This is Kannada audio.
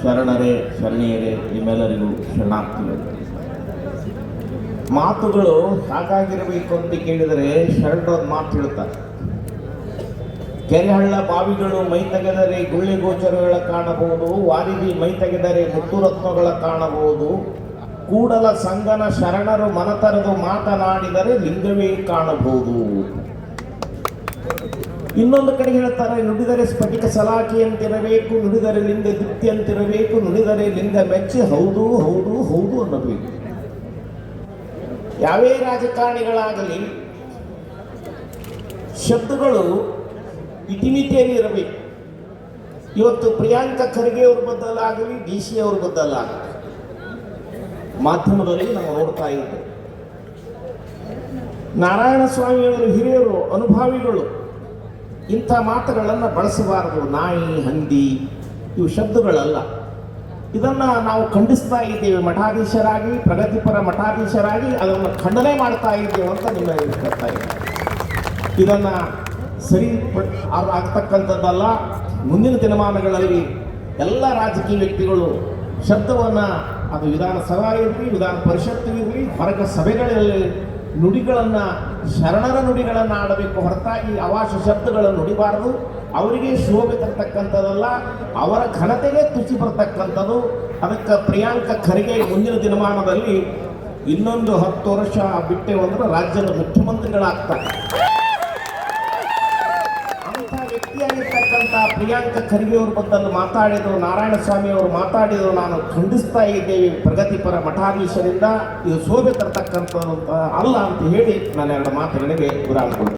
ಶರಣರೇ ಶರಣೆಯರೇ ನಿಮ್ಮೆಲ್ಲರಿಗೂ ಶರಣಾರ್ಥಿಗಳು. ಮಾತುಗಳು ಸಾಕಾಗಿರಬೇಕು ಅಂತ ಕೇಳಿದರೆ ಶರಣರೊಂದು ಮಾತು ಹೇಳ್ತಾರೆ. ಕೆರೆಹಳ್ಳ ಬಾವಿಗಳು ಮೈ ತೆಗೆದರೆ ಗುಳ್ಳೆ ಗೋಚರಗಳ ಕಾಣಬಹುದು, ವಾರಿದಿ ಮೈ ತೆಗೆದರೆ ಮುತ್ತುರತ್ನಗಳ ಕಾಣಬಹುದು, ಕೂಡಲ ಸಂಗನ ಶರಣರು ಮನತರದು ಮಾತನಾಡಿದರೆ ಲಿಂಗವೇ ಕಾಣಬಹುದು. ಇನ್ನೊಂದು ಕಡೆ ಹೇಳ್ತಾರೆ, ನುಡಿದರೆ ಸ್ಫಟಿಕ ಸಲಾಖಿ ಅಂತಿರಬೇಕು, ನುಡಿದರೆ ಲಿಂಗ ದೀಪ್ತಿ ಅಂತಿರಬೇಕು, ನುಡಿದರೆ ಲಿಂಗ ಮೆಚ್ಚಿ ಹೌದು ಹೌದು ಹೌದು ಅನ್ನಬೇಕು. ಯಾವೇ ರಾಜಕಾರಣಿಗಳಾಗಲಿ ಶಬ್ದಗಳು ಇತಿಮಿತಿಯಲ್ಲಿ ಇರಬೇಕು. ಇವತ್ತು ಪ್ರಿಯಾಂಕಾ ಖರ್ಗೆ ಅವ್ರ ಬದಲಾಗಲಿ, ಡಿ ಸಿ ಅವ್ರ ಬದಲಾಗಲಿ ಮಾಧ್ಯಮದಲ್ಲಿ ನಾವು ನೋಡ್ತಾ ಇದ್ದೇವೆ. ನಾರಾಯಣಸ್ವಾಮಿಯವರು ಹಿರಿಯರು, ಅನುಭಾವಿಗಳು ಇಂಥ ಮಾತುಗಳನ್ನು ಬಳಸಬಾರದು. ನಾಯಿ, ಹಂದಿ ಇವು ಶಬ್ದಗಳಲ್ಲ. ಇದನ್ನು ನಾವು ಖಂಡಿಸ್ತಾ ಇದ್ದೇವೆ. ಮಠಾಧೀಶರಾಗಿ, ಪ್ರಗತಿಪರ ಮಠಾಧೀಶರಾಗಿ ಅದನ್ನು ಖಂಡನೆ ಮಾಡ್ತಾ ಇದ್ದೇವೆ ಅಂತ ನಿಮಗೆ ಹೇಳ್ತಾ ಇದ್ದೇವೆ. ಇದನ್ನು ಸರಿ ಆಗ್ತಕ್ಕಂಥದ್ದಲ್ಲ. ಮುಂದಿನ ದಿನಮಾನಗಳಲ್ಲಿ ಎಲ್ಲ ರಾಜಕೀಯ ವ್ಯಕ್ತಿಗಳು ಶಬ್ದವನ್ನು, ಅದು ವಿಧಾನಸಭಾ ಇರಲಿ, ವಿಧಾನ ಪರಿಷತ್ತು ಇರಲಿ, ಹೊರಗ ಸಭೆಗಳಲ್ಲಿ ನುಡಿಗಳನ್ನು, ಶರಣರ ನುಡಿಗಳನ್ನು ಆಡಬೇಕು ಹೊರತಾಗಿ ಅವಾಶ ಶಬ್ದಗಳನ್ನು ನುಡಿಬಾರದು. ಅವರಿಗೆ ಶೋಭೆ ತರ್ತಕ್ಕಂಥದ್ದಲ್ಲ, ಅವರ ಘನತೆಗೆ ತುಚಿ ಬರ್ತಕ್ಕಂಥದ್ದು. ಅದಕ್ಕೆ ಪ್ರಿಯಾಂಕಾ ಖರ್ಗೆ ಮುಂದಿನ ದಿನಮಾನದಲ್ಲಿ ಇನ್ನೊಂದು 10 ವರ್ಷ ಬಿಟ್ಟೆ ಅಂದ್ರೆ ರಾಜ್ಯದ ಮುಖ್ಯಮಂತ್ರಿಗಳಾಗ್ತಾರೆ. ಅಂಥ ವ್ಯಕ್ತಿಯಾಗಿರ್ತಕ್ಕಂಥ ಪ್ರಿಯಾಂಕಾ ಖರ್ಗೆ ಅವ್ರ ಬದಲು ಮಾತಾಡಿದ್ರು, ನಾರಾಯಣಸ್ವಾಮಿ ಅವರು ಮಾತಾಡಿದ್ರು, ನಾನು ಖಂಡಿಸ್ತಾ ಇದ್ದೇವೆ ಪ್ರಗತಿಪರ ಮಠಾಧೀಶರಿಂದ. ಇದು ಶೋಭೆ ತರ್ತಕ್ಕಂಥದ್ದು ಅಲ್ಲ ಅಂತ ಹೇಳಿ ನಾನು 2 ಮಾತುಗಳಿಗೆ ವಿರಾಮ ಕೊಡ್ತೀನಿ.